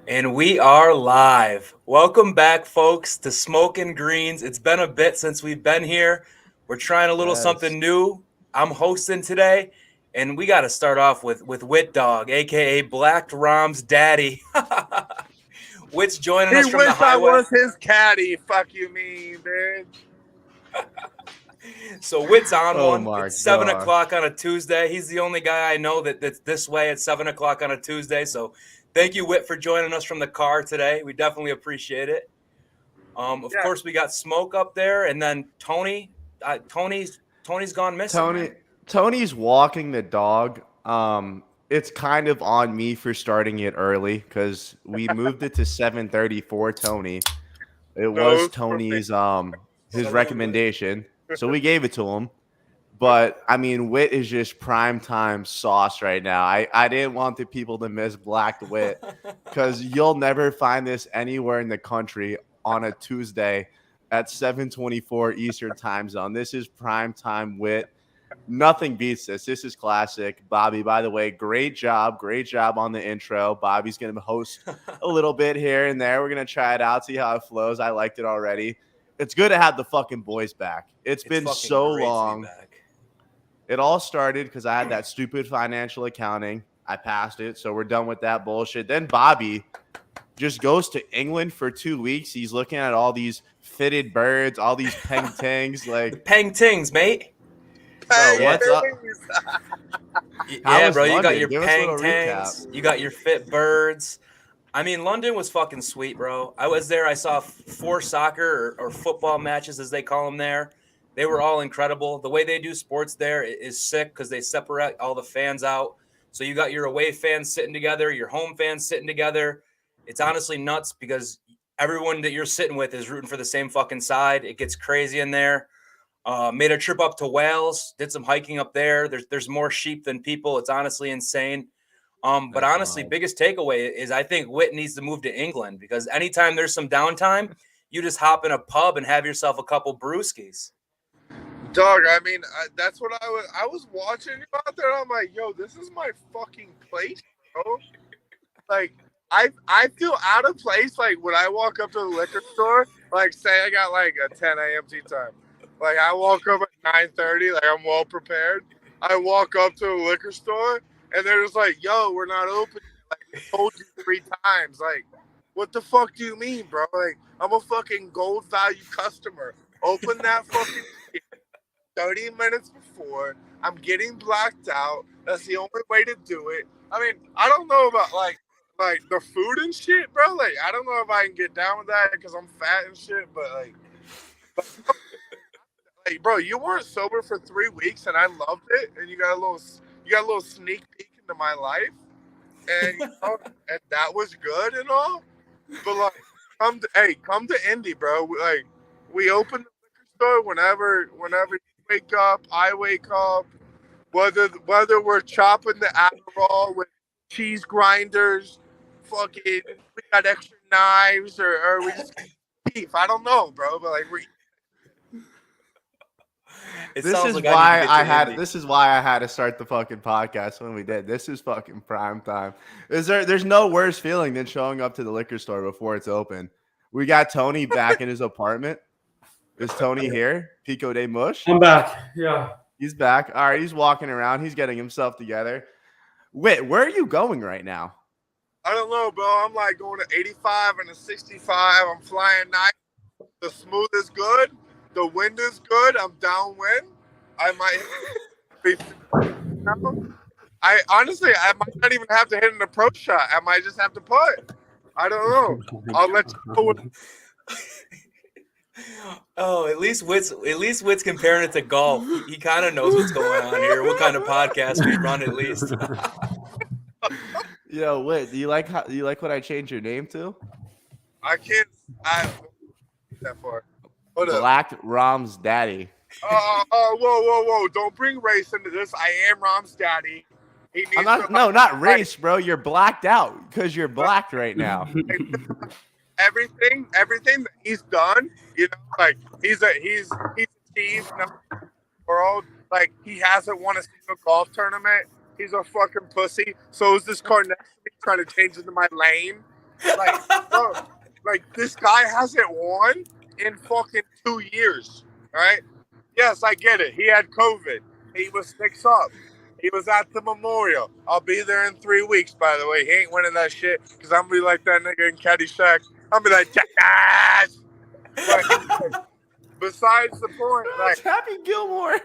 And we are live. Welcome back, folks, to Smoking Greens. It's been a bit since we've been here. We're trying a little Yes. something new. I'm hosting today, and we got to start off with Wit Dog, aka Black Rom's daddy. Wit's joining He us from the wish I highway. was his caddy. Fuck you mean, bitch. So Wit's on Oh one. my It's 7 o'clock gosh. on a Tuesday. He's the only guy I know that's this way at 7 o'clock on a Tuesday. So thank you, Wit, for joining us from the car today. We definitely appreciate it. Of Yeah. course, we got Smoke up there, and then Tony. Tony's gone missing, Tony man. Tony's walking the dog. It's kind of on me for starting it early because we moved it to 7:30 for Tony. It No, was it's for me. Tony's his Salute, Wit. recommendation. So we gave it to him. But I mean, Wit is just prime time sauce right now. I didn't want the people to miss Black Wit because you'll never find this anywhere in the country on a Tuesday at 7:24 Eastern time zone. This is prime time Wit. Nothing beats this. This is classic. Bobby, by the way, great job. Great job on the intro. Bobby's going to host a little bit here and there. We're going to try it out, see how it flows. I liked it already. It's good to have the fucking boys back. It's been fucking so great to be long. back. It all started because I had that stupid financial accounting. I passed it, so we're done with that bullshit. Then Bobby just goes to England for 2 weeks. He's looking at all these fitted birds, all these peng tings. Like, Peng Tings, mate. bro, Hey, what's up? please. How Yeah, was bro. You got London? your Give us a Peng little Tangs. recap. You got your fit birds. I mean, London was fucking sweet, bro. I was there. I saw four soccer or football matches, as they call them there. They were all incredible. The way they do sports there is sick because they separate all the fans out. So you got your away fans sitting together, your home fans sitting together. It's honestly nuts because everyone that you're sitting with is rooting for the same fucking side. It gets crazy in there. Made a trip up to Wales, did some hiking up there. There's more sheep than people. It's honestly insane. But That's honestly, wild. biggest takeaway is I think Whit needs to move to England because anytime there's some downtime, you just hop in a pub and have yourself a couple brewskis. Dog, I mean, that's what I was watching you out there. I'm like, yo, this is my fucking place, bro. Like, I feel out of place, like, when I walk up to the liquor store, like, say I got, like, a 10 a.m. tea time. Like, I walk up at 9:30, like, I'm well prepared. I walk up to the liquor store, and they're just like, yo, we're not open. Like, we told you 3 times. Like, what the fuck do you mean, bro? Like, I'm a fucking gold value customer. Open that fucking shit 30 minutes before. I'm getting blacked out. That's the only way to do it. I mean, I don't know about, like the food and shit, bro. Like, I don't know if I can get down with that because I'm fat and shit, but, like, bro, you weren't sober for 3 weeks, and I loved it. And you got a little sneak peek into my life, and and that was good and all. But like, come to Indy, bro. We open the liquor store whenever you wake up. I wake up. Whether we're chopping the Adderall with cheese grinders, fucking, we got extra knives, or we just beef. I don't know, bro. But like, we It This sounds is like I need to why get I to had Indy. this is why I had to start the fucking podcast when we did. This is fucking prime time. There's no worse feeling than showing up to the liquor store before it's open. We got Tony back in his apartment. Is Tony here? Pico de Mush? I'm back. Yeah. He's back. All right, he's walking around. He's getting himself together. Wait, where are you going right now? I don't know, bro. I'm like going to 85 and a 65. I'm flying nice. The smooth is good. The wind is good. I'm downwind. I might be. I honestly, I might not even have to hit an approach shot. I might just have to putt. I don't know. I'll let you know. Oh, at least Wit's comparing it to golf. He kind of knows what's going on here. What kind of podcast we run, at least. Yo, wait, do you like what I changed your name to? I can't. I that far. Hold up. Black Rom's daddy. Whoa! Don't bring race into this. I am Rom's daddy. He needs I'm not not race, bro. You're blacked out because you're blacked right now. everything that he's done, you know, like he's achieved in the world. Like, he hasn't won a single golf tournament. He's a fucking pussy. So is this car next to me trying to change into my lane. Like, bro, like this guy hasn't won in fucking 2 years. All right. Yes, I get it. He had COVID. He was six up. He was at the memorial. I'll be there in 3 weeks, by the way. He ain't winning that shit because I'm going to be like that nigga in Caddyshack. I'm going to be like, jackass! But besides the point, like, Happy Gilmore.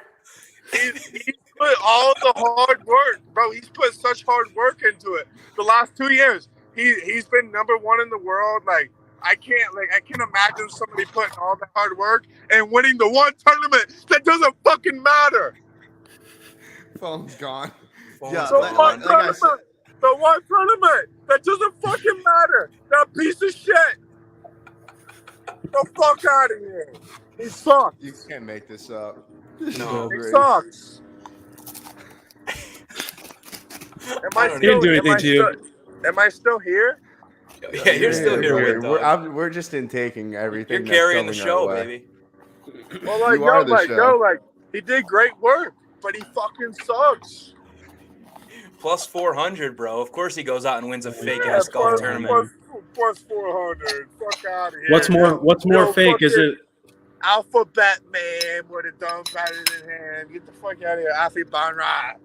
he's put all the hard work, bro. He's put such hard work into it. The last 2 years, he's been number one in the world. Like, I can't imagine somebody putting all that hard work and winning the one tournament that doesn't fucking matter. Phone's gone. Yeah, The one tournament that doesn't fucking matter. That piece of shit. The fuck out of here. He sucks. You can't make this up. No. He sucks. He didn't do anything to you. Am I still here? Yeah, you're still here with dog. We're just intaking everything. You're carrying the that's show, coming our way. baby. Well, like, You are the show. he did great work, but he fucking sucks. Plus 400, bro. Of course he goes out and wins a fake-ass golf tournament. Plus 400. Fuck out of here. What's more fake? Is it Alphabet Man would have done better than him. Get the fuck out of here, Alfie Bonrod.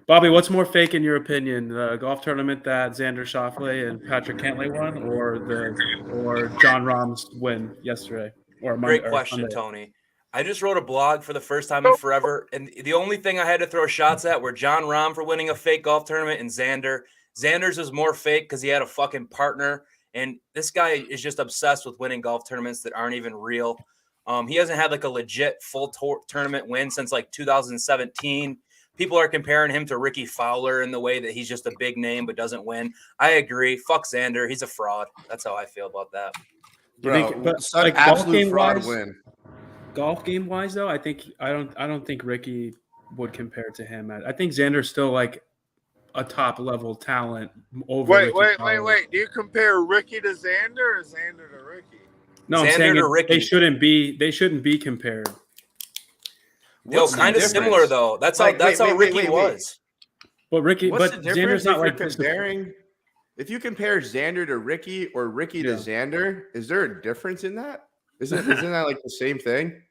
Bobby, what's more fake in your opinion? The golf tournament that Xander Schauffele and Patrick Cantlay won, or John Rahm's win yesterday? Great question, Tony. I just wrote a blog for the first time in forever, and the only thing I had to throw shots at were John Rahm for winning a fake golf tournament and Xander. Xander's was more fake because he had a fucking partner, and this guy is just obsessed with winning golf tournaments that aren't even real. He hasn't had like a legit full tournament win since like 2017. People are comparing him to Ricky Fowler in the way that he's just a big name but doesn't win. I agree. Fuck Xander. He's a fraud. That's how I feel about that. Bro, such absolute fraud win. Golf game wise, though, I don't think Ricky would compare to him. I think Xander's still like a top level talent over. Wait. Do you compare Ricky to Xander or Xander to Ricky? No, I'm saying they shouldn't be compared. Yo, kind of similar though. That's how Ricky was. But Xander's not like comparing. If you compare Xander to Ricky or Ricky to Xander, is there a difference in that? Isn't that like the same thing?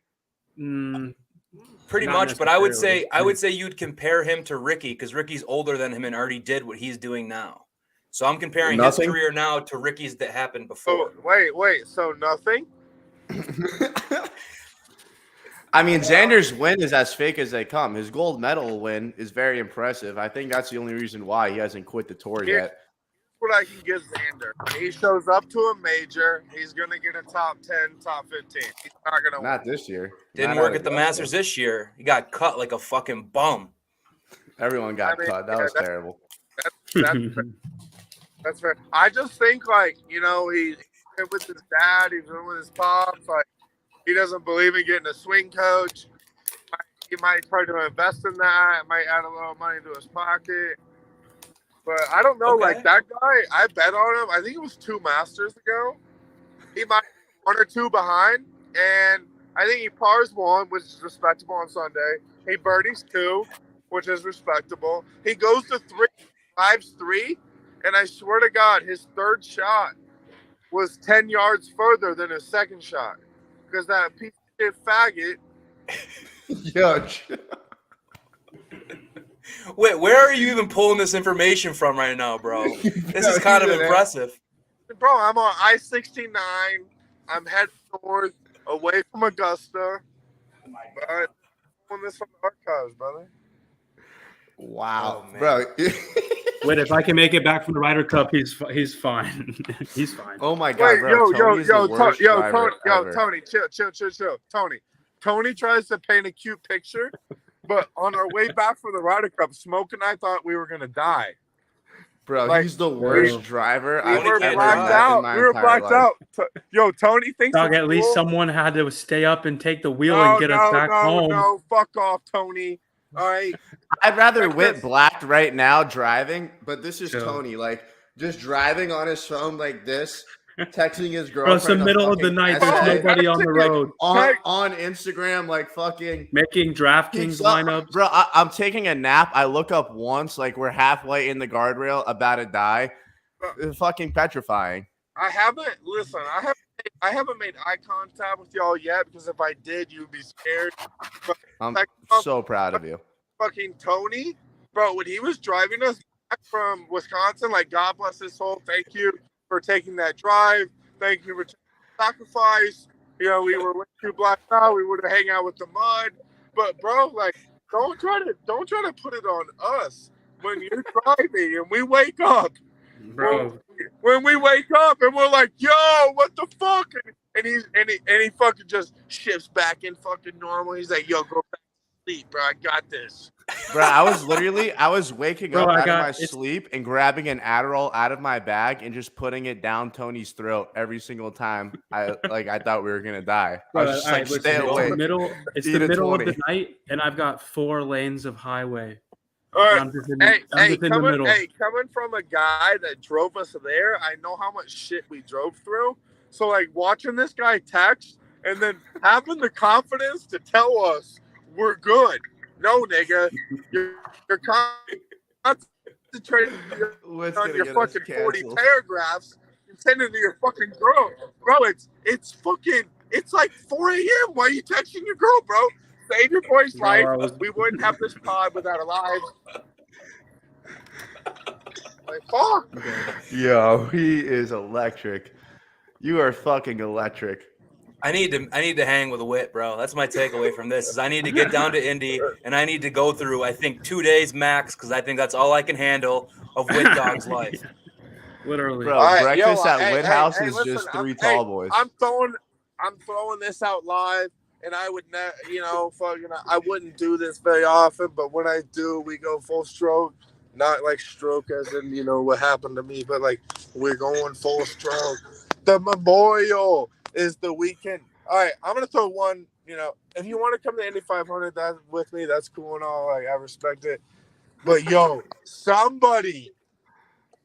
Pretty much, but I would say you'd compare him to Ricky because Ricky's older than him and already did what he's doing now. So I'm comparing his career now to Ricky's that happened before. Oh, wait. So nothing? I mean, Xander's win is as fake as they come. His gold medal win is very impressive. I think that's the only reason why he hasn't quit the tour yet. What I can give Xander. When he shows up to a major, he's going to get a top 10, top 15. He's not going to win. Not this year. Didn't work at the Masters this year. He got cut like a fucking bum. Everyone got cut. That was terrible. That's fair. I just think, like, he's with his dad. He's been with his pops. Like, he doesn't believe in getting a swing coach. He might try to invest in that. Might add a little money to his pocket. But I don't know. Okay. Like, that guy, I bet on him. I think it was 2 Masters ago. He might be 1 or 2 behind. And I think he pars 1, which is respectable on Sunday. He birdies 2, which is respectable. He goes to 3, 5's 3. And I swear to God, his 3rd shot was 10 yards further than his 2nd shot. Because that piece of shit faggot. Yuck. Wait, where are you even pulling this information from right now, bro? This is kind of impressive. Bro, I'm on I-69. I'm heading north, away from Augusta. But I'm on this from the archives, brother. Wow, Oh, bro. Wait, if I can make it back from the Ryder Cup, he's fine. He's fine. Oh my God, bro. Tony, chill. Tony tries to paint a cute picture, but on our way back from the Ryder Cup, Smoke and I thought we were gonna die. Bro, Like, he's the worst driver We I've were ever blacked met out. in my We were entire blacked life. out. Yo, Tony thinks Dog, it's at least cool. someone had to stay up and take the wheel and get us back home. No, fuck off, Tony. All right. I'd rather Like Whit this. blacked right now driving, but this is Chill. Tony, like just driving on his phone like this, texting his Bro, girlfriend. it's the middle of the fucking night. essay, There's nobody on the road. on Instagram, like fucking Making DraftKings lineups. Bro, I'm taking a nap. I look up once, like we're halfway in the guardrail, about to die. fucking petrifying. I haven't made eye contact with y'all yet because if I did, you'd be scared. But I'm like, so proud of you. fucking Tony, bro, when he was driving us back from Wisconsin, like, God bless his soul. Thank you for taking that drive. Thank you for taking the sacrifice. You know, we were way too blacked out. We would have hang out with the mud. But bro, like, don't try to put it on us when you're driving and we wake up. Bro, When we wake up and we're like, yo, what the fuck? And he fucking just shifts back in fucking normal. He's like, yo, go back to sleep, bro. I got this. Bro, I was waking Bro, up I out of got- my it's- sleep and grabbing an Adderall out of my bag and just putting it down Tony's throat every single time I thought we were gonna die. I was just all like, right, listen, stay it's away. the middle. It's Eat the a middle of 20. the night, and I've got 4 lanes of highway. All right. I'm just in, Hey, I'm just in the middle. coming from a guy that drove us there, I know how much shit we drove through. So, like, watching this guy text and then having the confidence to tell us we're good. No, nigga, you're concentrating What's on gonna your get us fucking 40 canceled? paragraphs and sending to your fucking girl. Bro, it's like 4 a.m. Why are you texting your girl, bro? Save your boy's Bro, life. I was- We wouldn't have this pod without our lives. Like, fuck. Yo, he is electric. You are fucking electric. I need to hang with a Wit, bro. That's my takeaway from this. Is I need to get down to Indy and I need to go through, I think, 2 days max, because I think that's all I can handle of Wit Dog's life. Literally. Bro, All right, breakfast yo, at hey, Whit hey, House hey, is listen, just I'm- 3 hey, tall boys. I'm throwing this out live, and I would never, I wouldn't do this very often, but when I do, we go full stroke. Not like stroke as in, what happened to me, but like we're going full stroke. The Memorial is the weekend. All right, I'm gonna throw one. If you want to come to Indy 500 that with me, that's cool and all. Like, I respect it. But yo, somebody,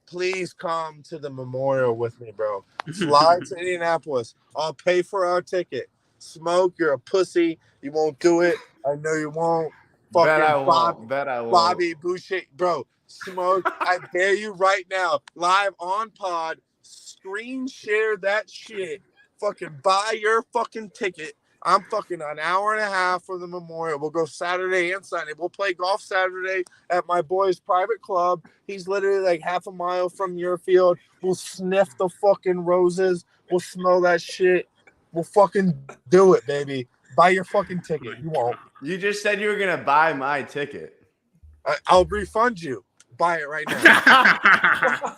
please come to the Memorial with me, bro. Fly to Indianapolis. I'll pay for our ticket. Smoke, you're a pussy. You won't do it. I know you won't. Bet I Fucking won't. Bet I won't. Bobby Boucher, bro. Smoke. I dare you right now, live on pod. Screen share that shit. Fucking buy your fucking ticket. I'm fucking an hour and a half for the Memorial. We'll go Saturday and Sunday. We'll play golf Saturday at my boy's private club. He's literally like half a mile from your field. We'll sniff the fucking roses. We'll smell that shit. We'll fucking do it, baby. Buy your fucking ticket. You won't. You just said you were gonna buy my ticket. I'll refund you. Buy it right now.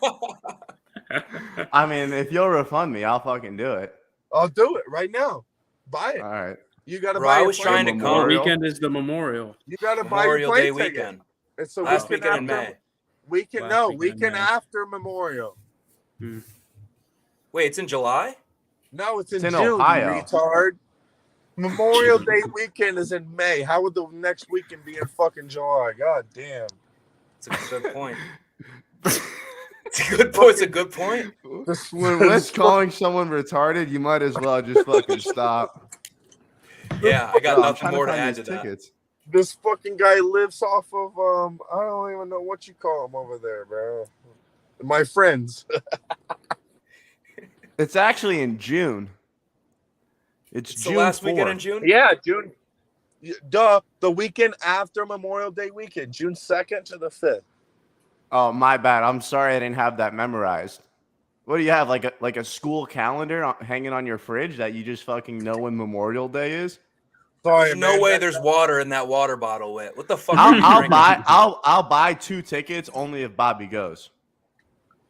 I mean, if you'll refund me, I'll fucking do it. I'll do it right now. Buy it. All right. You gotta Bro, buy. I your was plane trying to ticket. come. What Memorial. weekend is the Memorial? You gotta buy Memorial your Day plane ticket. weekend. It's the Last weekend weekend in after. May. Weekend May. after Memorial. Wait, it's in July? No, it's in It's in June. Ohio. You retard. Memorial Day weekend is in May. How would the next weekend be in fucking July? God damn. It's a good point. It's a good point. It's a good point. When Whit's calling someone retarded, you might as well just fucking stop. Yeah, I got Bro, I'm nothing trying more to find add these to that. tickets. This fucking guy lives off of I don't even know what you call him over there, bro. My friends. It's actually in June. It's June the last 4th. weekend in June? Yeah, June. Duh. The weekend after Memorial Day weekend, June 2nd to the 5th. Oh, my bad. I'm sorry I didn't have that memorized. What do you have, like a school calendar hanging on your fridge that you just fucking know when Memorial Day is? Sorry, There's no man. way there's water in that water bottle, Wit. What the fuck are you drinking? I'll buy 2 tickets only if Bobby goes.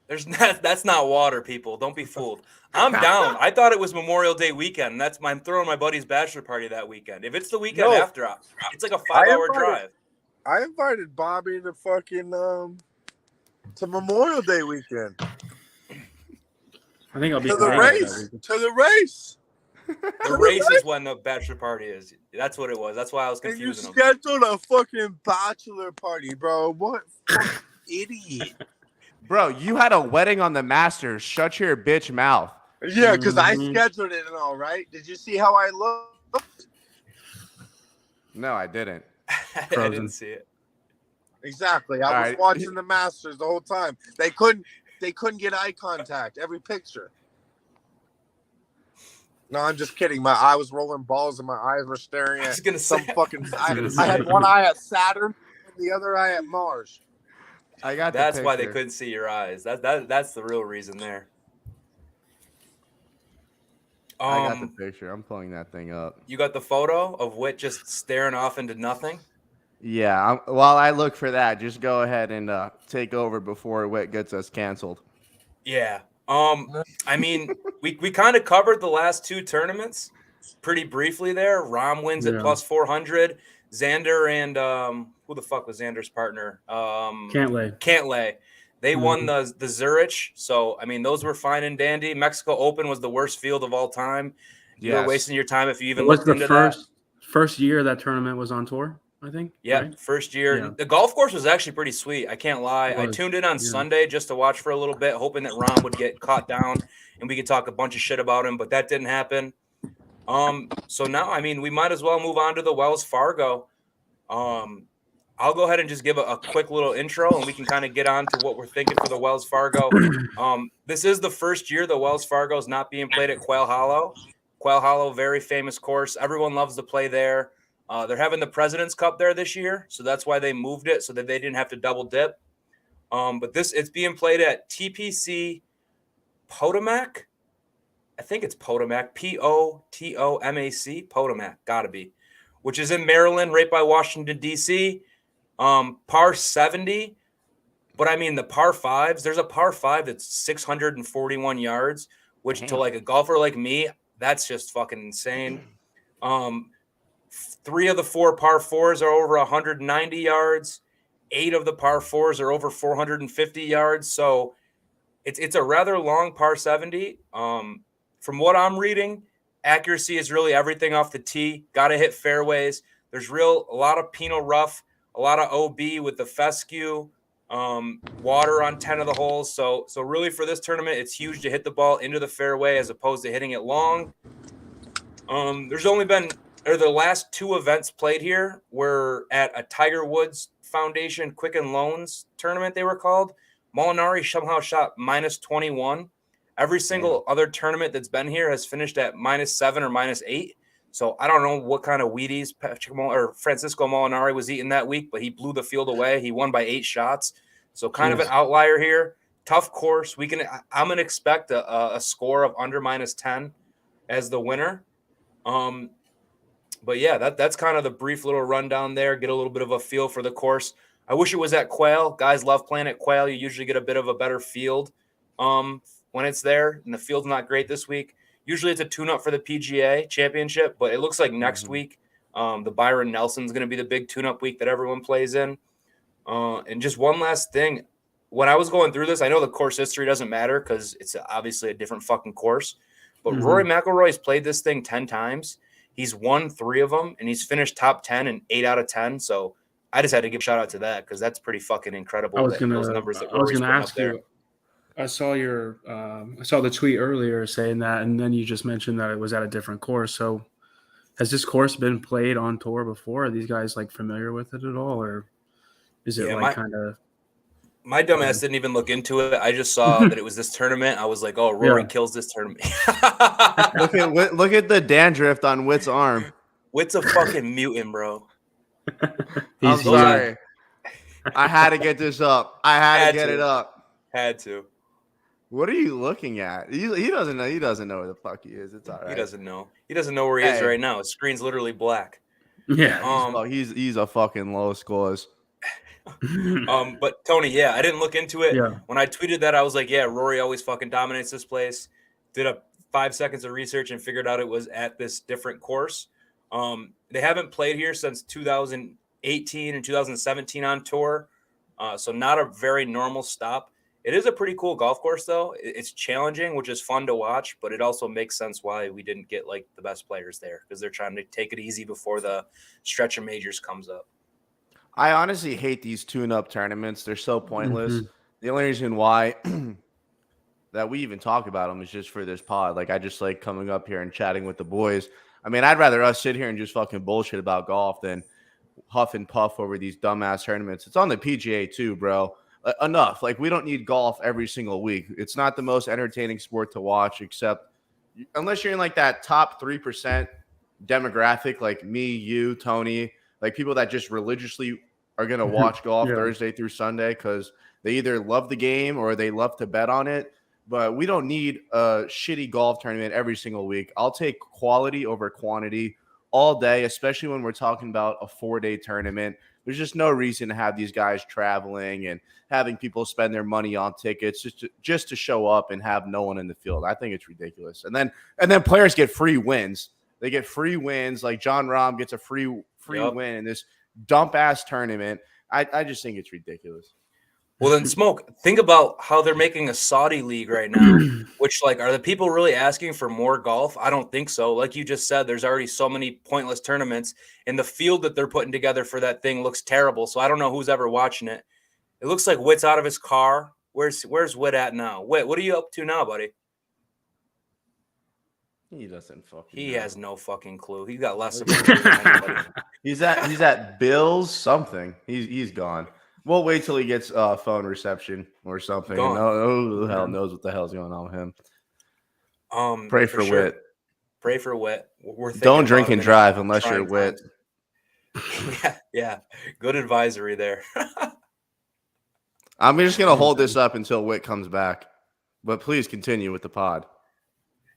That's not water, people. Don't be fooled. I'm down. I thought it was Memorial Day weekend. I'm throwing my buddy's bachelor party that weekend. If it's the weekend No. after, it's like a 5-hour drive. I invited Bobby to fucking to Memorial Day weekend. I think I'll be To the fine race. with that weekend. To the race. The race is when the bachelor party is. That's what it was. That's why I was And you confusing them. scheduled a fucking bachelor party, bro. What fucking idiot. Bro, you had a wedding on the Masters. Shut your bitch mouth. Yeah, because I Mhm. scheduled it and all, right? Did you see how I looked? No, I didn't. I Frozen. didn't see it. Exactly. I All was right. watching the Masters the whole time. They couldn't they couldn't get eye contact every picture. No, I'm just kidding. I was rolling balls and my eyes were staring I at was gonna some say, fucking. I gonna had say. one eye at Saturn and the other eye at Mars. I got. that's the why they picture. couldn't see your eyes. That's the real reason there. I got the picture. I'm pulling that thing up. You got the photo of Witt just staring off into nothing? Yeah. While I look for that, just go ahead and take over before Witt gets us canceled. Yeah. I mean, we kind of covered the last two tournaments pretty briefly there. Rom wins at plus 400. Xander and who the fuck was Xander's partner? Cantlay. They won the Zurich. So, I mean, those were fine and dandy. Mexico Open was the worst field of all time. You were wasting your time if you even looked into that. First year that tournament was on tour, I think. Yeah, right? first year. Yeah. The golf course was actually pretty sweet. I can't lie. I tuned in on Sunday just to watch for a little bit, hoping that Rom would get caught down and we could talk a bunch of shit about him, but that didn't happen. So now, I mean, we might as well move on to the Wells Fargo. I'll go ahead and just give a quick little intro and we can kind of get on to what we're thinking for the Wells Fargo. This is the first year the Wells Fargo is not being played at Quail Hollow. Quail Hollow, very famous course. Everyone loves to play there. They're having the President's Cup there this year, so that's why they moved it so that they didn't have to double dip. But it's being played at TPC Potomac. I think it's Potomac, Potomac, Potomac, gotta be, which is in Maryland, right by Washington, D.C. Par 70. But I mean, the par fives, there's a par five that's 641 yards, which to like a golfer like me, that's just fucking insane. 3 of the 4 par fours are over 190 yards. 8 of the par fours are over 450 yards. So it's a rather long par 70. From what I'm reading, accuracy is really everything off the tee. Got to hit fairways. There's a lot of Pinot Rough, a lot of OB with the fescue, water on 10 of the holes. So really for this tournament, it's huge to hit the ball into the fairway as opposed to hitting it long. There's only been the last 2 events played here were at a Tiger Woods Foundation Quicken Loans tournament, they were called. Molinari somehow shot minus 21. Every single other tournament that's been here has finished at minus 7 or minus 8. So I don't know what kind of Wheaties Francisco Molinari was eating that week, but he blew the field away. He won by 8 shots. So kind of an outlier here. Tough course. I'm going to expect a score of under minus 10 as the winner. But yeah, that's kind of the brief little rundown there. Get a little bit of a feel for the course. I wish it was at Quail. Guys love playing at Quail. You usually get a bit of a better field when it's there, and the field's not great this week. Usually it's a tune-up for the PGA Championship, but it looks like next week the Byron Nelson's going to be the big tune-up week that everyone plays in. And just one last thing. When I was going through this, I know the course history doesn't matter because it's obviously a different fucking course, but Rory McIlroy's played this thing 10 times. He's won 3 of them, and he's finished top 10 in 8 out of 10. So I just had to give a shout out to that because that's pretty fucking incredible. I was going to ask you. I saw the tweet earlier saying that, and then you just mentioned that it was at a different course. So has this course been played on tour before? Are these guys like familiar with it at all, or is it kind of? My dumbass didn't even look into it. I just saw that it was this tournament. I was like, "Oh, Rory kills this tournament." look at the dandruff on Witt's arm. Witt's a fucking mutant, bro. I'm sorry. I had to get this up. I had to get it up. Had to. What are you looking at? He doesn't know. He doesn't know where the fuck he is. It's all right. He doesn't know. He doesn't know where he is right now. His screen's literally black. Yeah. He's a fucking low scores. But Tony, I didn't look into it. Yeah. When I tweeted that, I was like, Rory always fucking dominates this place. Did a 5 seconds of research and figured out it was at this different course. They haven't played here since 2018 and 2017 on tour. So not a very normal stop. It is a pretty cool golf course, though. It's challenging, which is fun to watch, but it also makes sense why we didn't get like the best players there because they're trying to take it easy before the stretch of majors comes up. I honestly hate these tune-up tournaments. They're so pointless. The only reason why that we even talk about them is just for this pod. Like, I just like coming up here and chatting with the boys. I mean, I'd rather us sit here and just fucking bullshit about golf than huff and puff over these dumbass tournaments. It's on the PGA too, bro. enough. Like, we don't need golf every single week. It's not the most entertaining sport to watch, except unless you're in like that top 3% demographic, like me, you, Tony, like people that just religiously are going to watch golf Thursday through Sunday because they either love the game or they love to bet on it. But we don't need a shitty golf tournament every single week. I'll take quality over quantity all day, especially when we're talking about a 4-day tournament. There's just no reason to have these guys traveling and having people spend their money on tickets just to show up and have no one in the field. I think it's ridiculous. And then players get free wins. They get free wins. Like John Rahm gets a free win in this dump ass tournament. I just think it's ridiculous. Well, then, Smoke, think about how they're making a Saudi league right now, which, like, are the people really asking for more golf? I don't think so. Like you just said, there's already so many pointless tournaments, and the field that they're putting together for that thing looks terrible. So I don't know who's ever watching it. It looks like Witt's out of his car. Where's Witt at now? Witt, what are you up to now, buddy? He doesn't fucking He know. has no fucking clue. He got less of a clue than anybody. He's at Bill's something. He's gone. We'll wait till he gets phone reception or something. Gone. Who the hell knows what the hell's going on with him? Pray for sure. Witt. Pray for Witt. Don't drink and drive unless you're Witt. Yeah. Good advisory there. I'm just gonna hold this up until Witt comes back, but please continue with the pod.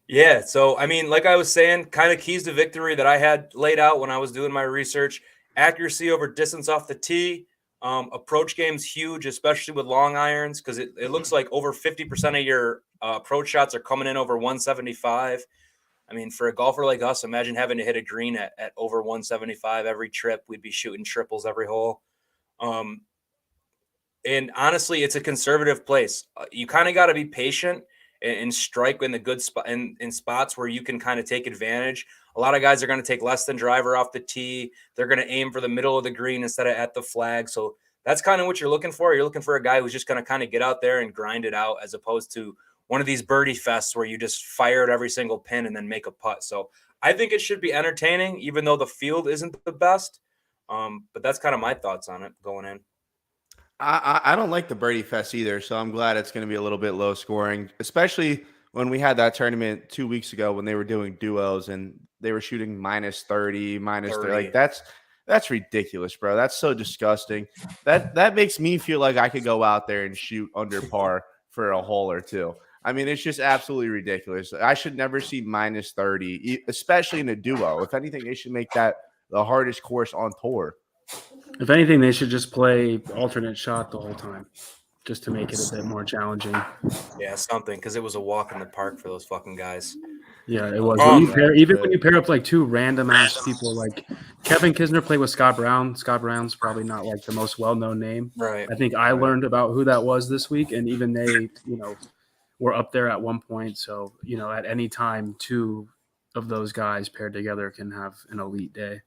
Yeah, so I mean, like I was saying, kind of keys to victory that I had laid out when I was doing my research: accuracy over distance off the tee. Approach game's huge, especially with long irons, because it looks like over 50% of your approach shots are coming in over 175. I mean, for a golfer like us, imagine having to hit a green at over 175 every trip. We'd be shooting triples every hole. And honestly, it's a conservative place. You kind of got to be patient and strike in the good spot in spots where you can kind of take advantage. A lot of guys are going to take less than driver off the tee. They're going to aim for the middle of the green instead of at the flag. So that's kind of what you're looking for. You're looking for a guy who's just going to kind of get out there and grind it out, as opposed to one of these birdie fests where you just fire at every single pin and then make a putt. So I think it should be entertaining, even though the field isn't the best. But that's kind of my thoughts on it going in. I don't like the birdie fest either, so I'm glad it's going to be a little bit low scoring, especially when we had that tournament 2 weeks ago when they were doing duos and they were shooting minus 30, minus 30. Like that's ridiculous, bro. That's so disgusting. That makes me feel like I could go out there and shoot under par for a hole or two. I mean, it's just absolutely ridiculous. I should never see minus 30, especially in a duo. If anything, they should make that the hardest course on tour. If anything, they should just play alternate shot the whole time, just to make it a bit more challenging. Yeah, something, because it was a walk in the park for those fucking guys. Yeah, it was. When you pair up like two random ass people, like Kevin Kisner played with Scott Brown. Scott Brown's probably not like the most well-known name. Right. I think I learned about who that was this week, and even they, were up there at one point. So, at any time, two of those guys paired together can have an elite day.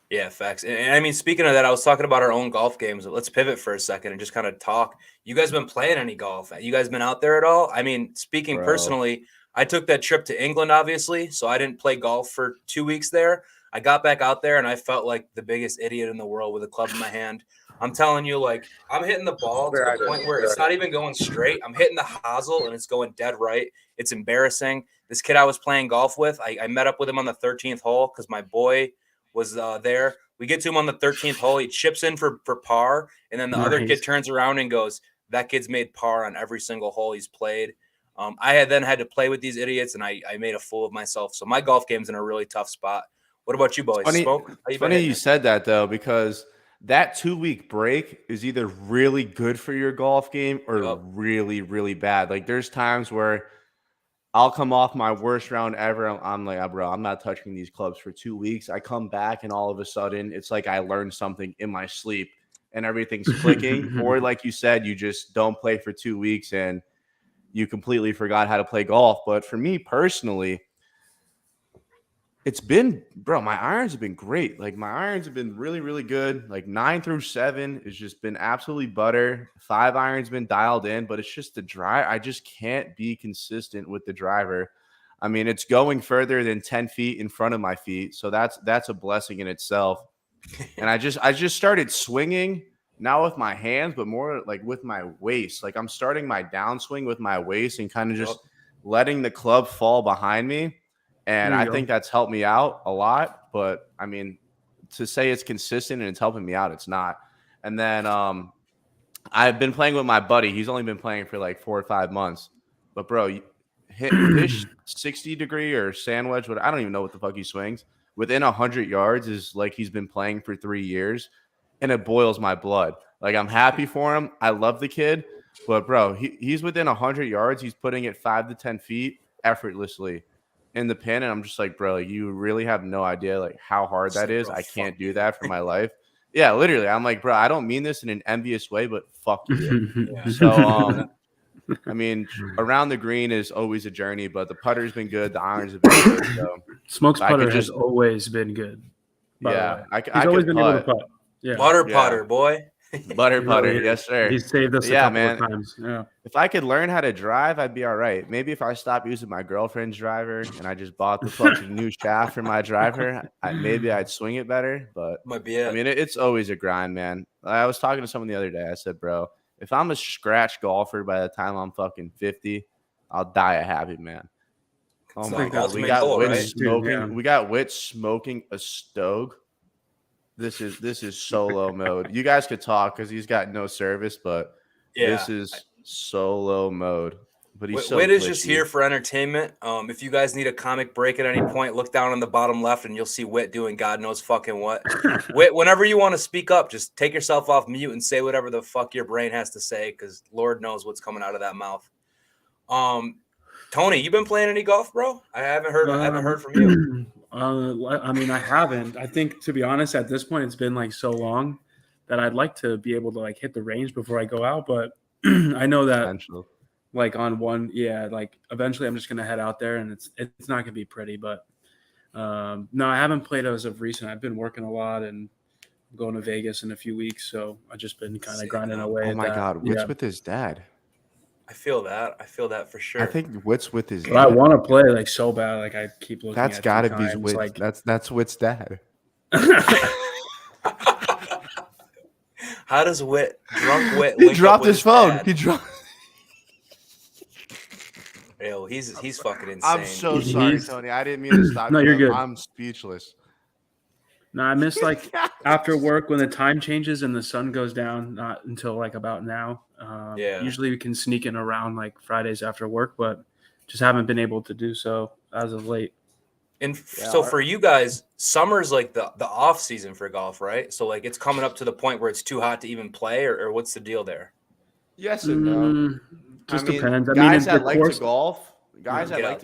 Yeah, facts. And I mean, speaking of that, I was talking about our own golf games. Let's pivot for a second and just kind of talk. You guys been playing any golf? You guys been out there at all? I mean, speaking personally, I took that trip to England, obviously, so I didn't play golf for 2 weeks there. I got back out there, and I felt like the biggest idiot in the world with a club in my hand. I'm telling you, like, I'm hitting the ball to the point where it's not even going straight. I'm hitting the hosel, and it's going dead right. It's embarrassing. This kid I was playing golf with, I met up with him on the 13th hole because my boy was there. We get to him on the 13th hole. He chips in for par, and then the other kid turns around and goes, that kid's made par on every single hole he's played. I had to play with these idiots, and I made a fool of myself. So my golf game's in a really tough spot. What about you boys? Funny you said that, though, because that 2 week break is either really good for your golf game or really, really bad. Like, there's times where I'll come off my worst round ever. I'm like, bro, I'm not touching these clubs for 2 weeks. I come back, and all of a sudden, it's like I learned something in my sleep, and everything's clicking. Or like you said, you just don't play for 2 weeks, and you completely forgot how to play golf. But for me personally, it's been, bro, my irons have been great. Like, my irons have been really, really good. Like, 9 through 7 has just been absolutely butter. 5 irons been dialed in, but it's just the drive. I just can't be consistent with the driver. I mean, it's going further than 10 feet in front of my feet. So that's a blessing in itself. And I just started swinging not with my hands, but more like with my waist. Like I'm starting my downswing with my waist and kind of just letting the club fall behind me. And I think that's helped me out a lot. But I mean, to say it's consistent and it's helping me out, it's not. And then I've been playing with my buddy. He's only been playing for like 4 or 5 months. But bro, his 60-degree or sand wedge, I don't even know what the fuck he swings. Within 100 yards is like he's been playing for 3 years, and it boils my blood. Like I'm happy for him. I love the kid, but bro, he's within 100 yards. He's putting it 5 to 10 feet effortlessly in the pin, and I'm just like, bro, you really have no idea like how hard that is. I can't do that for my life. Yeah, literally. I'm like, bro, I don't mean this in an envious way, but fuck you. So, I mean, around the green is always a journey, but the putter's been good. The irons have been good. So Smoke's putter has always been good. Yeah, he's always been able to putt. Yeah, putter, boy. Butter putter, yes, sir. He saved us a couple of times. Yeah. If I could learn how to drive, I'd be all right. Maybe if I stopped using my girlfriend's driver and I just bought the fucking new shaft for my driver, maybe I'd swing it better. But might be it. I mean, it's always a grind, man. I was talking to someone the other day. I said, bro, if I'm a scratch golfer by the time I'm fucking 50, I'll die a happy man. Oh my God, we got Witt smoking. Yeah. We got Witt smoking a Stogue. This is solo mode. You guys could talk because he's got no service, but this is solo mode. But he's so Witt is just here for entertainment. If you guys need a comic break at any point, look down on the bottom left and you'll see Witt doing God knows fucking what. Witt, whenever you want to speak up, just take yourself off mute and say whatever the fuck your brain has to say, because Lord knows what's coming out of that mouth. Tony, you been playing any golf, bro? I haven't heard from you. I mean, I haven't. I think, to be honest, at this point, it's been like so long that I'd like to be able to like hit the range before I go out. But I know that like on one, like eventually I'm just gonna head out there, and it's not gonna be pretty. But no, I haven't played as of recent. I've been working a lot and I'm going to Vegas in a few weeks, so I've just been kind of grinding away. Oh my God, Witt's with his dad. I feel that for sure. I think Witt's with his dad. I want to play like so bad. Like I keep looking. That's got to be Witt. Like, that's Witt's dad. How does drunk Witt? He dropped his phone. Dad? He dropped. Yo, he's fucking insane. I'm so sorry, Tony. I didn't mean to stop. No, you're good. I'm speechless. No, I miss like after work when the time changes and the sun goes down. Not until like about now. Usually we can sneak in around like Fridays after work, but just haven't been able to do so as of late. And so for you guys, summer's like the off season for golf, right? So like it's coming up to the point where it's too hot to even play, or what's the deal there? Yes and no. Just depends. Guys that like to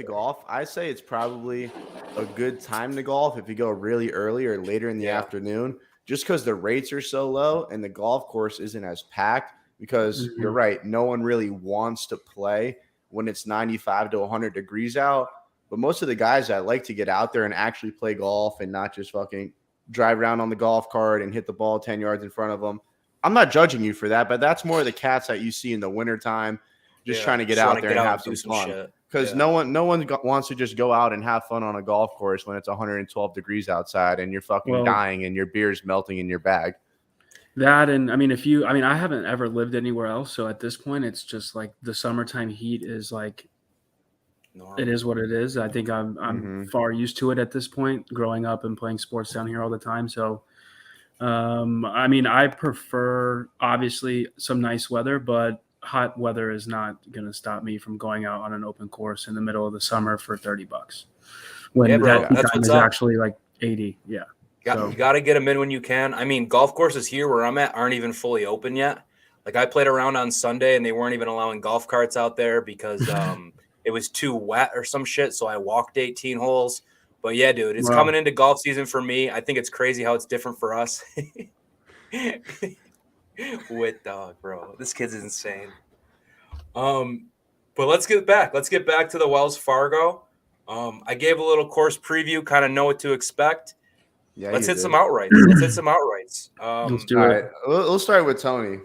golf, I say it's probably a good time to golf if you go really early or later in the afternoon, just because the rates are so low and the golf course isn't as packed. Because you're right, no one really wants to play when it's 95 to 100 degrees out. But most of the guys that like to get out there and actually play golf and not just fucking drive around on the golf cart and hit the ball 10 yards in front of them. I'm not judging you for that, but that's more of the cats that you see in the wintertime just trying to get out there and have some fun. Because no one wants to just go out and have fun on a golf course when it's 112 degrees outside and you're fucking dying and your beer's melting in your bag. That, and I mean, I haven't ever lived anywhere else. So at this point, it's just like the summertime heat is like, it is what it is. I think I'm far used to it at this point, growing up and playing sports down here all the time. So, I mean, I prefer obviously some nice weather, but hot weather is not going to stop me from going out on an open course in the middle of the summer for $30 when that time is actually like 80. Yeah. You got to get them in when you can. I mean, golf courses here where I'm at aren't even fully open yet. Like I played around on Sunday and they weren't even allowing golf carts out there because it was too wet or some shit. So I walked 18 holes. But yeah, dude, it's coming into golf season for me. I think it's crazy how it's different for us. Witt dog, bro. This kid's insane. But let's get back to the Wells Fargo. I gave a little course preview, kind of know what to expect. Yeah, let's hit some outrights. Let's do it. Right. We'll start with Tony.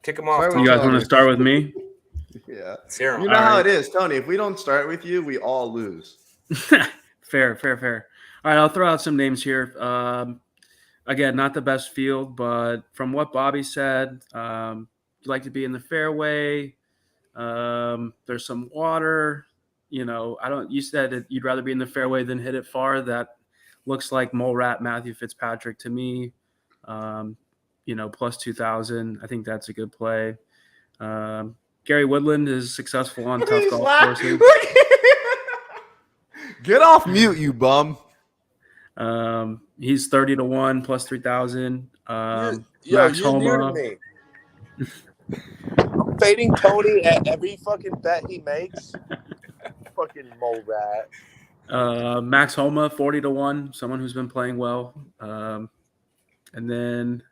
Kick him off. You guys want to start with me? Yeah. You know how it is, Tony. If we don't start with you, we all lose. Fair. All right, I'll throw out some names here. again, not the best field, but from what Bobby said, you like to be in the fairway. There's some water. You said that you'd rather be in the fairway than hit it far. That looks like mole rat Matthew Fitzpatrick to me. Plus 2,000. I think that's a good play. Gary Woodland is successful on tough golf courses. Get off mute, you bum. He's 30-1 plus 3,000. Yo, Max you're new to Homa. me. I'm fading Tony at every fucking bet he makes. Fucking mole rat. Max Homa, 40-1, someone who's been playing well. And then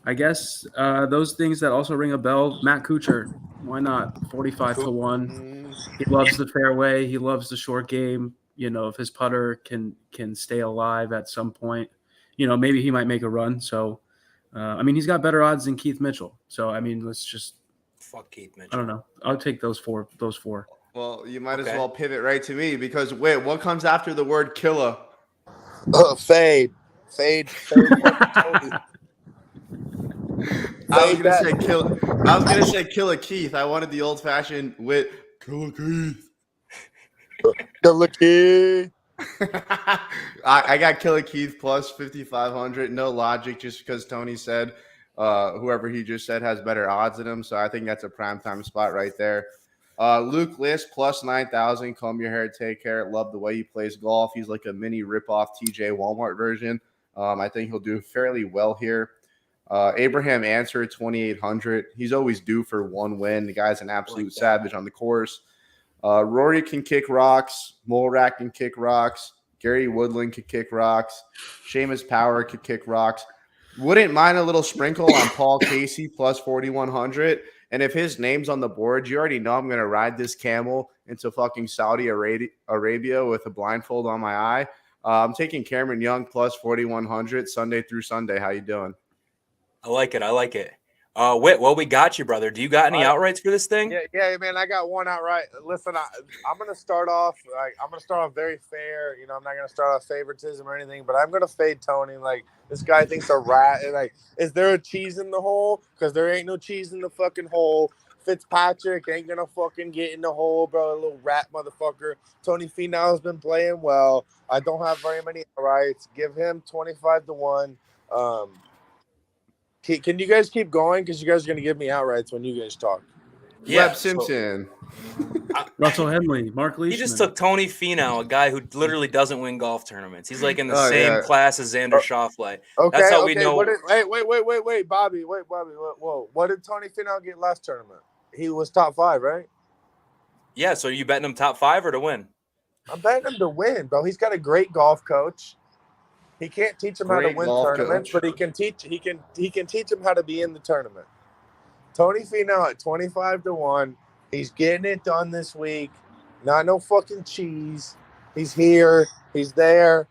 I guess those things that also ring a bell, Matt Kucher, why not? 45-1. He loves the fairway. He loves the short game. If his putter can stay alive at some point, maybe he might make a run. So, he's got better odds than Keith Mitchell. So, let's just fuck Keith Mitchell. I don't know. I'll take those four. Well, you might as well pivot right to me because wait, what comes after the word killer? Fade. I was gonna say Killer Keith. I wanted the old fashioned with Killer Keith. Killer Keith. I got Killer Keith plus 5,500. No logic, just because Tony said whoever he just said has better odds than him. So I think that's a primetime spot right there. Luke List plus 9,000. Comb your hair, take care. Love the way he plays golf. He's like a mini ripoff TJ Walmart version. I think he'll do fairly well here. Abraham Answer 2,800. He's always due for one win. The guy's an absolute savage on the course. Rory can kick rocks. Molrack can kick rocks. Gary Woodland could kick rocks. Seamus Power could kick rocks. Wouldn't mind a little sprinkle on Paul Casey plus 4,100. And if his name's on the board, you already know I'm going to ride this camel into fucking Saudi Arabia with a blindfold on my eye. I'm taking Cameron Young plus 4,100 Sunday through Sunday. How you doing? I like it. Whit, well, we got you, brother. Do you got any outrights for this thing? Yeah, man. I got one outright. Listen, I'm gonna start off. I'm gonna start off very fair. I'm not gonna start off favoritism or anything. But I'm gonna fade Tony. This guy thinks a rat. And is there a cheese in the hole? Because there ain't no cheese in the fucking hole. Fitzpatrick ain't gonna fucking get in the hole, bro. A little rat motherfucker. Tony Finau's been playing well. I don't have very many outrights. Give him 25-1. Can you guys keep going? Because you guys are going to give me outrights when you guys talk. Yeah, Webb Simpson. Russell Henley, Mark Leishman. He just took Tony Finau, a guy who literally doesn't win golf tournaments. He's like in the same class as Xander Schauffele. Okay, that's how we know. Wait, Bobby. Whoa. What did Tony Finau get last tournament? He was top 5, right? Yeah, so are you betting him top 5 or to win? I'm betting him to win, bro. He's got a great golf coach. He can't teach him how to win tournaments, but he can teach him how to be in the tournament. Tony Finau at 25-1. He's getting it done this week. Not no fucking cheese. He's here. He's there.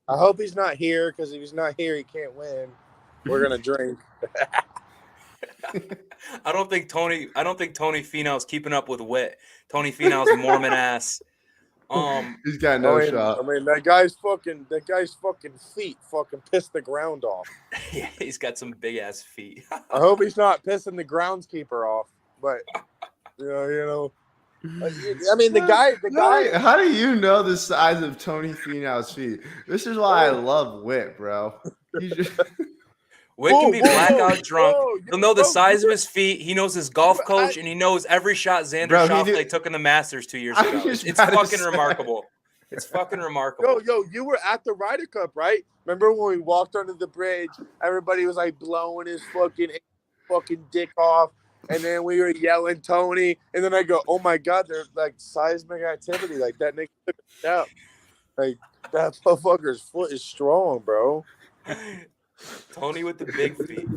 I hope he's not here, because if he's not here, he can't win. We're gonna drink. I don't think Tony Finau's keeping up with Whit. Tony Finau's a Mormon ass. He's got no shot. That guy's fucking feet fucking pissed the ground off. Yeah, he's got some big ass feet. I hope he's not pissing the groundskeeper off. But the guy. How do you know the size of Tony Finau's feet? This is why I love Whit, bro. Whit can be blackout drunk. He'll know the size of his feet. He knows his golf coach, and he knows every shot Xander Schauffele took in the Masters 2 years ago. It's fucking remarkable. It's fucking remarkable. Yo, you were at the Ryder Cup, right? Remember when we walked under the bridge? Everybody was like blowing his fucking dick off, and then we were yelling Tony, and then I go, "Oh my God, there's like seismic activity, like that nigga took a step, like that motherfucker's foot is strong, bro." Tony with the big feet.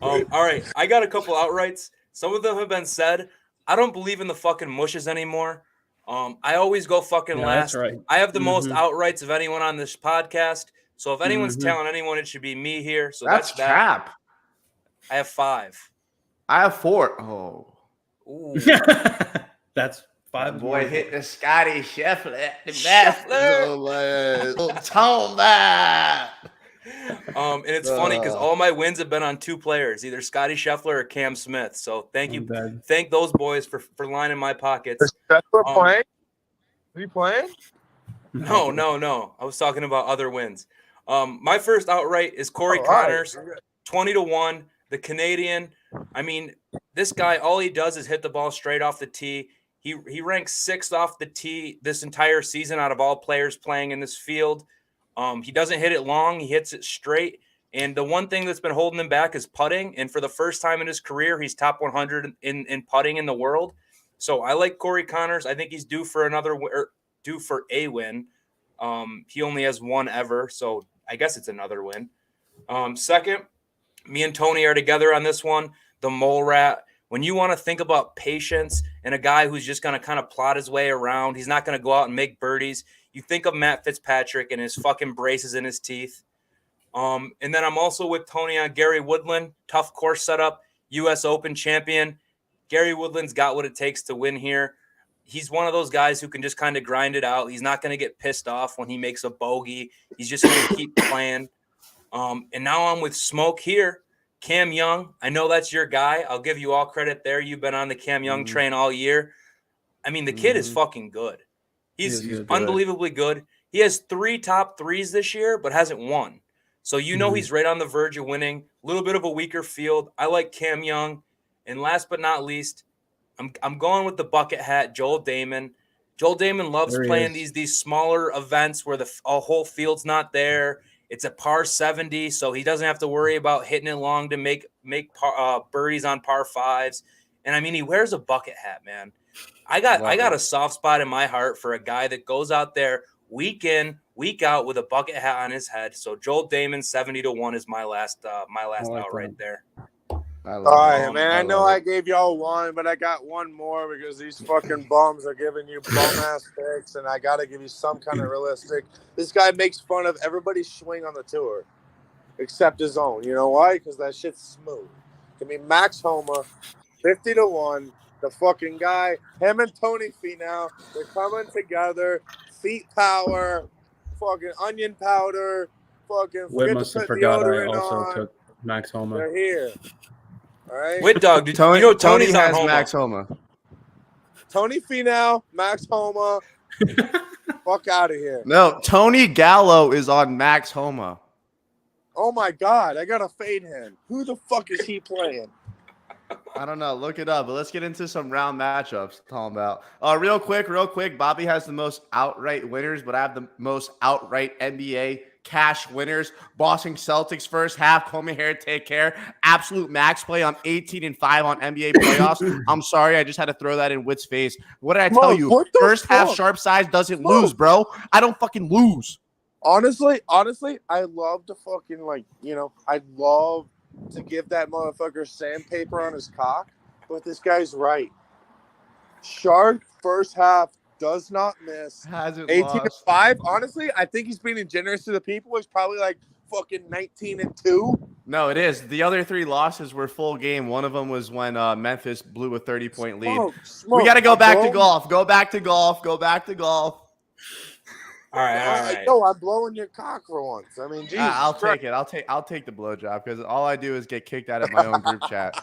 All right, I got a couple outrights. Some of them have been said. I don't believe in the fucking mushes anymore. I always go fucking last. That's right. I have the most outrights of anyone on this podcast. So if anyone's telling anyone, it should be me here. So that's cap. I have 5. I have 4. Oh. Ooh. That's 5. Boy, hit the Scotty Scheffler at the best. Tone that. And it's funny because all my wins have been on two players, either Scotty Scheffler or Cam Smith. So thank those boys for lining my pockets. Is Scheffler playing? Are you playing? No. I was talking about other wins. My first outright is Corey Connors, 20-1. The Canadian. I mean, this guy, all he does is hit the ball straight off the tee. He ranks 6th off the tee this entire season out of all players playing in this field. He doesn't hit it long. He hits it straight. And the one thing that's been holding him back is putting. And for the first time in his career, he's top 100 in putting in the world. So I like Corey Connors. I think he's due for a win. He only has one ever, so I guess it's another win. Second, me and Tony are together on this one. The Mole Rat. When you want to think about patience and a guy who's just going to kind of plot his way around, he's not going to go out and make birdies. You think of Matt Fitzpatrick and his fucking braces in his teeth. And then I'm also with Tony on Gary Woodland. Tough course setup, U.S. Open champion. Gary Woodland's got what it takes to win here. He's one of those guys who can just kind of grind it out. He's not going to get pissed off when he makes a bogey. He's just going to keep playing. And now I'm with Smoke here. Cam Young, I know that's your guy. I'll give you all credit there. You've been on the Cam Young train all year. I mean, the kid is fucking good. He's unbelievably good. He has 3 top 3s this year, but hasn't won. So he's right on the verge of winning. A little bit of a weaker field. I like Cam Young. And last but not least, I'm going with the bucket hat, Joel Damon. Joel Damon loves playing these smaller events where the whole field's not there. It's a par 70, so he doesn't have to worry about hitting it long to make birdies on par 5s. And I mean, he wears a bucket hat, man. I got a soft spot in my heart for a guy that goes out there week in, week out with a bucket hat on his head. So Joel Damon 70-1 is my last out right there. All right, man. I know I gave y'all one, but I got one more because these fucking bums are giving you bum-ass picks, and I got to give you some kind of realistic. This guy makes fun of everybody's swing on the tour except his own. You know why? Because that shit's smooth. Give me Max Homa, 50-1. The fucking guy, him and Tony Finau, they're coming together. Feet power, fucking onion powder, fucking Whit forget must to have put forgot I deodorant also on. took Max Homa. They're here. All right. Wait, Doug, Tony Tony's has on Max Homa. Tony Finau, Max Homa. Fuck out of here. No, Tony Gallo is on Max Homa. Oh my God, I gotta fade him. Who the fuck is he playing? I don't know. Look it up. But let's get into some round matchups. Talking about real quick. Bobby has the most outright winners, but I have the most outright NBA cash winners. Boston Celtics first half. Comb your hair, take care. Absolute max play on 18-5 on NBA playoffs. I'm sorry, I just had to throw that in Witt's face. What did I tell you? First half sharp size doesn't lose, bro. I don't fucking lose. Honestly, I love to fucking I love to give that motherfucker sandpaper on his cock, but this guy's right. Sharp first half does not miss. Hasn't 18-5. Honestly, I think he's being generous to the people. He's probably like fucking 19-2. No, it is. The other 3 losses were full game. One of them was when Memphis blew a 30-point lead. Smoke. We got to go back to golf. Go back to golf. All right. No, I'm blowing your cock for once. I mean, Jesus I'll Christ. take it. I'll take the blowjob because all I do is get kicked out of my own group chat.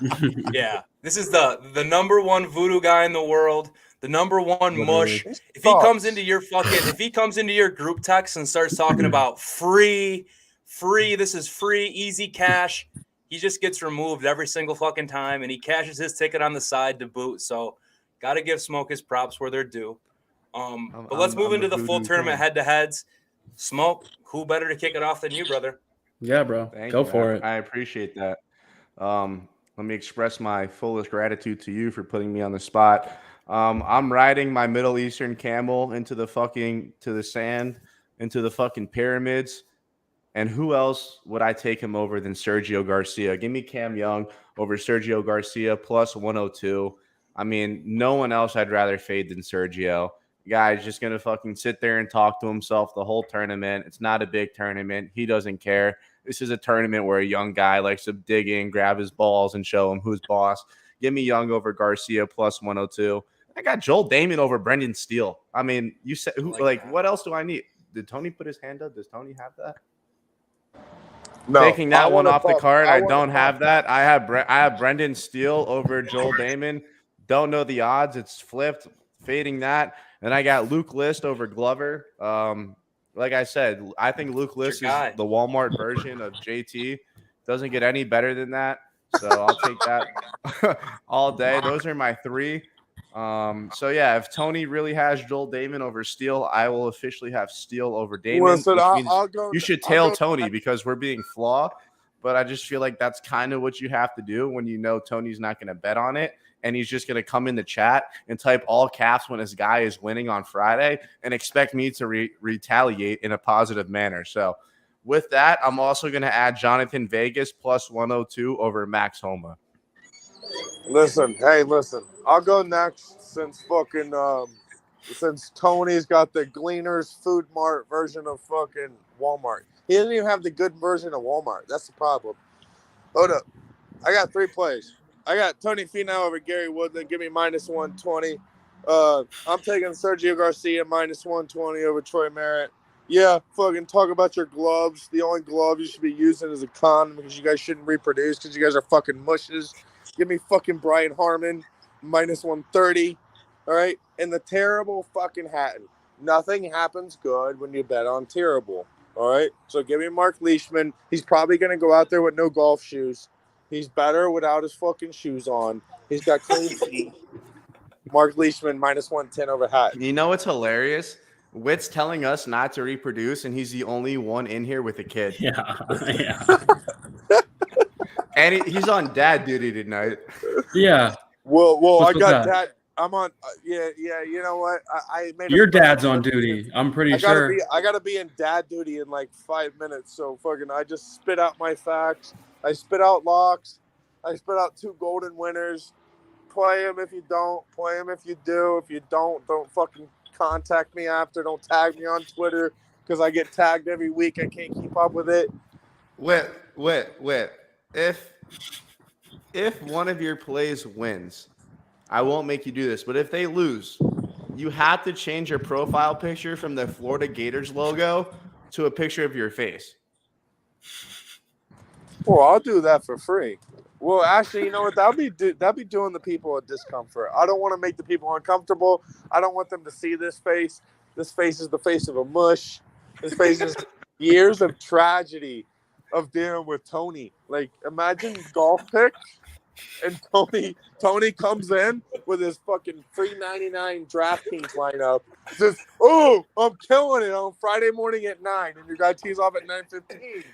Yeah, this is the number one voodoo guy in the world, the number one mush. If he comes into your group text and starts talking about free, this is free, easy cash, he just gets removed every single fucking time, and he cashes his ticket on the side to boot. So, got to give Smoke his props where they're due. But let's move into the full tournament head-to-heads. Smoke, who better to kick it off than you, brother? Yeah, bro. Go for it. I appreciate that. Let me express my fullest gratitude to you for putting me on the spot. I'm riding my Middle Eastern camel into the sand, into the fucking pyramids. And who else would I take him over than Sergio Garcia? Give me Cam Young over Sergio Garcia plus 102. I mean, no one else I'd rather fade than Sergio. Guy's just going to fucking sit there and talk to himself the whole tournament. It's not a big tournament. He doesn't care. This is a tournament where a young guy likes to dig in, grab his balls, and show him who's boss. Give me Young over Garcia plus 102. I got Joel Damon over Brendan Steele. I mean, you said what else do I need? Did Tony put his hand up? Does Tony have that? No, Taking that one off the card, I want don't have that. I have Brendan Steele over Joel Damon. Don't know the odds. It's flipped, fading that. And I got Luke List over Glover. Like I said, I think Luke List is the Walmart version of JT. Doesn't get any better than that. So I'll take that all day. Those are my three. So yeah, if Tony really has Joel Damon over Steele, I will officially have Steele over Damon. Listen, which means I'll go. You should tail Tony because we're being flaw. But I just feel like that's kind of what you have to do when you know Tony's not going to bet on it. And he's just going to come in the chat and type all caps when his guy is winning on Friday and expect me to retaliate in a positive manner. So with that, I'm also going to add Jonathan Vegas plus 102 over Max Homa. Listen. I'll go next since Tony's got the Gleaners Food Mart version of fucking Walmart. He doesn't even have the good version of Walmart. That's the problem. Hold up. I got 3 plays. I got Tony Finau over Gary Woodland. Give me minus 120. I'm taking Sergio Garcia minus 120 over Troy Merritt. Yeah, fucking talk about your gloves. The only glove you should be using is a condom because you guys shouldn't reproduce because you guys are fucking mushes. Give me fucking Brian Harmon minus 130. All right? And the terrible fucking Hatton. Nothing happens good when you bet on terrible. All right? So give me Mark Leishman. He's probably going to go out there with no golf shoes. He's better without his fucking shoes on. He's got clean feet. Mark Leishman minus 110 over Hatton. You know what's hilarious? Witt's telling us not to reproduce, and he's the only one in here with a kid. Yeah. And he's on dad duty tonight. Yeah. Well, I got dad. I'm on. Yeah. You know what? I made your dad's on duty. I'm pretty sure. I gotta be in dad duty in like 5 minutes. So fucking, I just spit out my facts. I spit out locks. I spit out 2 golden winners. Play them if you don't. Play them if you do. If you don't fucking contact me after. Don't tag me on Twitter because I get tagged every week. I can't keep up with it. Wait. If one of your plays wins, I won't make you do this, but if they lose, you have to change your profile picture from the Florida Gators logo to a picture of your face. Well, I'll do that for free. Well, actually, you know what? That'd be doing the people a discomfort. I don't want to make the people uncomfortable. I don't want them to see this face. This face is the face of a mush. This face is years of tragedy of dealing with Tony. Like, imagine golf pick, and Tony comes in with his fucking $3.99 DraftKings lineup. Says, "Oh, I'm killing it on Friday morning at 9," and your guy tees off at 9:15.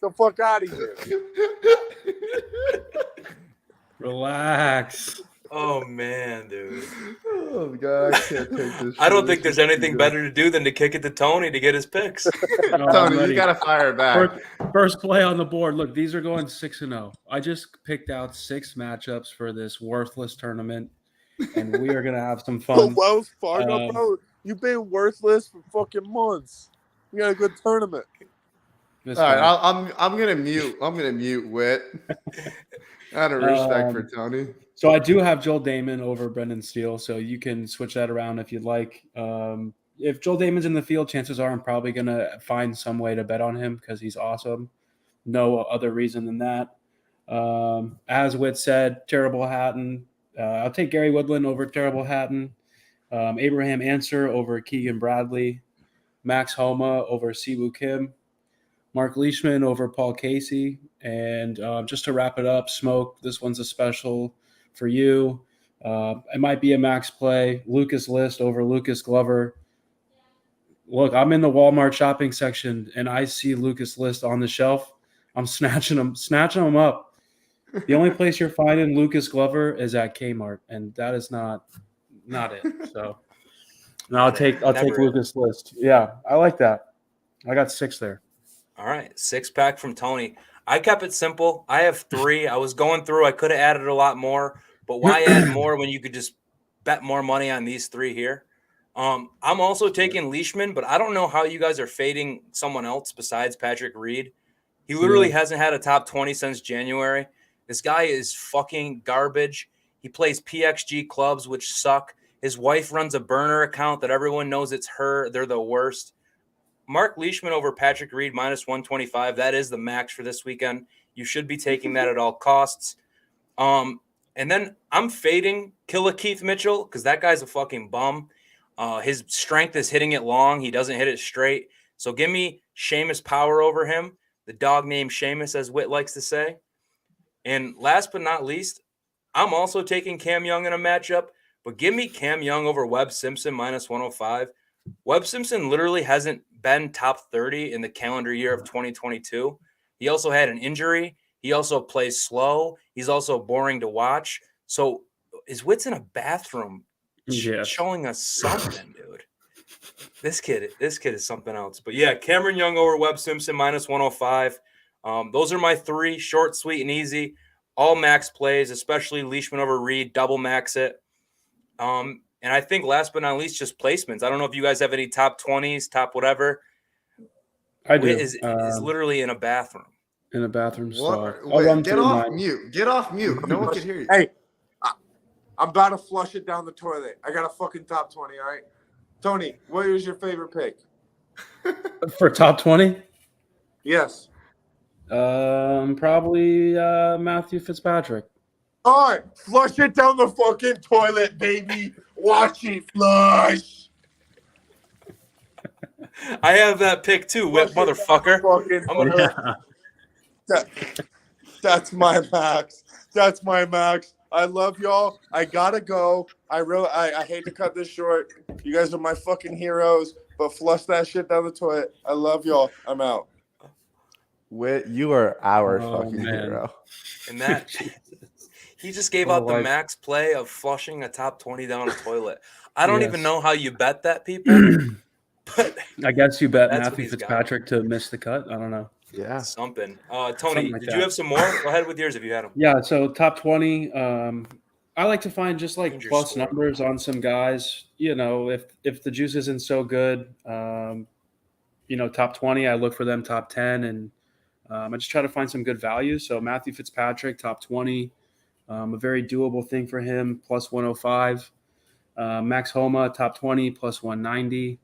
The fuck out of here. Relax. Oh man, dude. Oh god, I can't take this. I don't think there's anything better to do than to kick it to Tony to get his picks. Tony, you gotta fire it back. First play on the board. Look, these are going 6-0. I just picked out 6 matchups for this worthless tournament, and we are gonna have some fun. Wells Fargo, bro, you've been worthless for fucking months. You got a good tournament. All right, I'm gonna mute Witt. Out of respect for Tony. So I do have Joel Damon over Brendan Steele, so you can switch that around if you'd like. If Joel Damon's in the field, chances are I'm probably going to find some way to bet on him because he's awesome. No other reason than that. As Witt said, Terrible Hatton. I'll take Gary Woodland over Terrible Hatton. Abraham Answer over Keegan Bradley. Max Homa over Siwoo Kim. Mark Leishman over Paul Casey. And just to wrap it up, Smoke, this one's a special for you. It might be a max play. Lucas List over Lucas Glover. Look, I'm in the Walmart shopping section, and I see Lucas List on the shelf. I'm snatching them up. The only place you're finding Lucas Glover is at Kmart, and that is not it. So no, I'll take Lucas List. Yeah, I like that. I got 6 there. All right, 6-pack from Tony. I kept it simple. I have 3. I was going through. I could have added a lot more, but why add more when you could just bet more money on these 3 here? I'm also taking Leishman, but I don't know how you guys are fading someone else besides Patrick Reed. He literally hasn't had a top 20 since January. This guy is fucking garbage. He plays PXG clubs, which suck. His wife runs a burner account that everyone knows it's her. They're the worst. Mark Leishman over Patrick Reed minus 125. That is the max for this weekend. You should be taking that at all costs. And then I'm fading Killer Keith Mitchell because that guy's a fucking bum. His strength is hitting it long. He doesn't hit it straight. So give me Seamus Power over him. The dog named Seamus, as Whit likes to say. And last but not least, I'm also taking Cam Young in a matchup, but give me Cam Young over Webb Simpson minus 105. Webb Simpson literally hasn't been top 30 in the calendar year of 2022. He also had an injury. He also plays slow. He's also boring to watch. So his Wit's in a bathroom showing us something, dude. This kid is something else. But yeah, Cameron Young over Webb Simpson minus 105. Those are my three, short, sweet, and easy. All max plays, especially Leishman over Reed, double max it. And I think last but not least, just placements. I don't know if you guys have any top 20s, top whatever. I do. Is literally in a bathroom. In a bathroom stall. Get off mute. Get off mute. No one can hear you. Hey, I'm about to flush it down the toilet. I got a fucking top 20, all right? Tony, what is your favorite pick? For top 20? Yes. Probably Matthew Fitzpatrick. All right, flush it down the fucking toilet, baby. Watch it flush. I have that pick too, Whip, motherfucker. That's my max. That's my max. I love y'all. I gotta go. I hate to cut this short. You guys are my fucking heroes, but flush that shit down the toilet. I love y'all. I'm out. Whit, you are our fucking hero. And that he just gave out the max play of flushing a top 20 down a toilet. I don't even know how you bet that, people. But I guess you bet Matthew Fitzpatrick to miss the cut. I don't know. Yeah. Something. Tony, did you have some more? Go ahead with yours if you had them. Yeah, so top 20. I like to find just like plus numbers on some guys. You know, if the juice isn't so good, top 20, I look for them top 10, and I just try to find some good value. So Matthew Fitzpatrick, top 20, a very doable thing for him, plus 105. Max Homa, top 20, plus 190.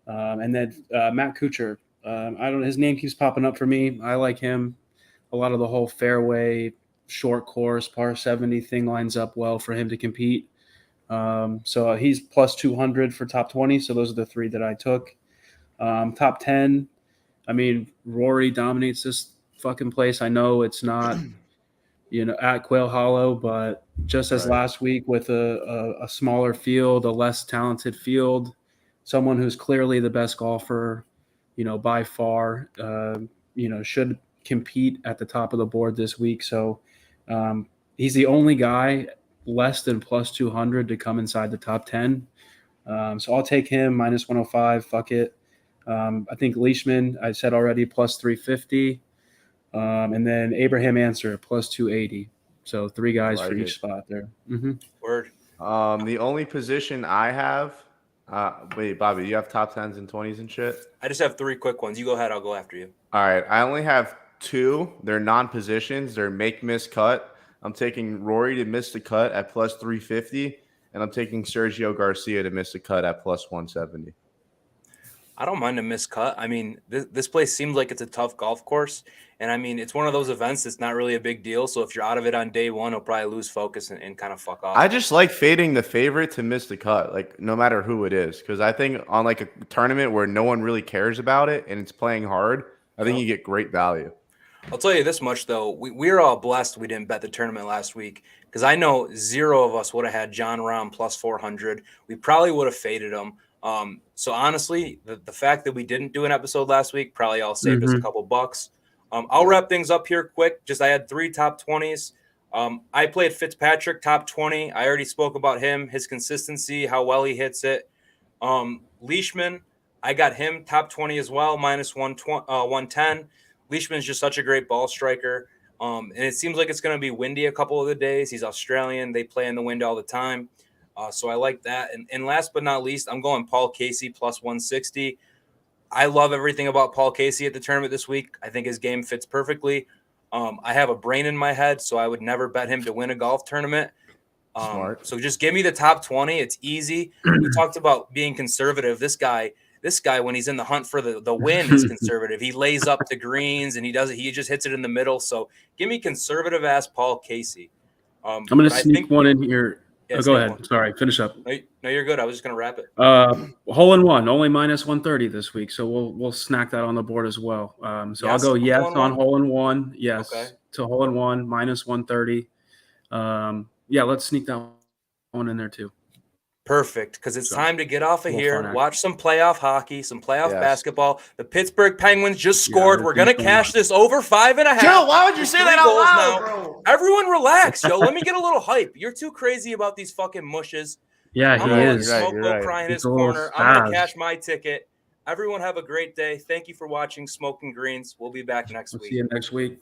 And then Matt Kucher. I don't know. His name keeps popping up for me. I like him. A lot of the whole fairway, short course, par 70 thing lines up well for him to compete. So he's plus 200 for top 20. So those are the three that I took. Top 10. I mean, Rory dominates this fucking place. I know it's not, at Quail Hollow, but just as last week with a smaller field, a less talented field, someone who's clearly the best golfer, by far, should compete at the top of the board this week. So he's the only guy less than plus 200 to come inside the top 10. So I'll take him minus 105. Fuck it. I think Leishman, I said already, plus 350. And then Abraham Answer, plus 280. So three guys for each spot there. Mm-hmm. Word. The only position I have, wait, Bobby, you have top 10s and 20s and shit? I just have three quick ones. You go ahead. I'll go after you. All right. I only have two. They're non-positions. They're miss cut. I'm taking Rory to miss the cut at plus 350, and I'm taking Sergio Garcia to miss the cut at plus 170. I don't mind a miscut. I mean, this place seems like it's a tough golf course. And, I mean, it's one of those events that's not really a big deal. So if you're out of it on day one, he'll probably lose focus and kind of fuck off. I just like fading the favorite to miss the cut, like no matter who it is. Because I think on like a tournament where no one really cares about it and it's playing hard, I think you get great value. I'll tell you this much, though. We're all blessed we didn't bet the tournament last week. Because I know zero of us would have had John Rahm plus 400. We probably would have faded him. So honestly, the fact that we didn't do an episode last week probably all saved us a couple bucks. I'll wrap things up here quick. I had three top 20s. I played Fitzpatrick top 20. I already spoke about him, his consistency, how well he hits it. Leishman, I got him top 20 as well, minus 110. Leishman's just such a great ball striker. And it seems like it's going to be windy a couple of the days. He's Australian. They play in the wind all the time. So I like that. And last but not least, I'm going Paul Casey plus 160. I love everything about Paul Casey at the tournament this week. I think his game fits perfectly. I have a brain in my head, so I would never bet him to win a golf tournament. Smart. So just give me the top 20. It's easy. We talked about being conservative. This guy This guy, when he's in the hunt for the win, is conservative. He lays up the greens and he just hits it in the middle. So give me conservative ass Paul Casey. I'm going to sneak one in here. Yeah, go ahead. Sorry, finish up. No, you're good. I was just going to wrap it. Hole in one, only minus 130 this week, so we'll snack that on the board as well. So I'll go yes on hole in one, yes to hole in one, minus 130. Yeah, let's sneak that one in there too. Perfect, because it's time to get off of here, fun, watch some playoff hockey, some playoff basketball. The Pittsburgh Penguins just scored. We're going to cash this over 5.5. Joe, why would you say that out loud, bro? Everyone relax, yo. Let me get a little hype. You're too crazy about these fucking mushes. Yeah, he is. Smoke will cry in his corner. I'm going to cash my ticket. Everyone have a great day. Thank you for watching Smoking Greens. We'll be back next week. See you next week.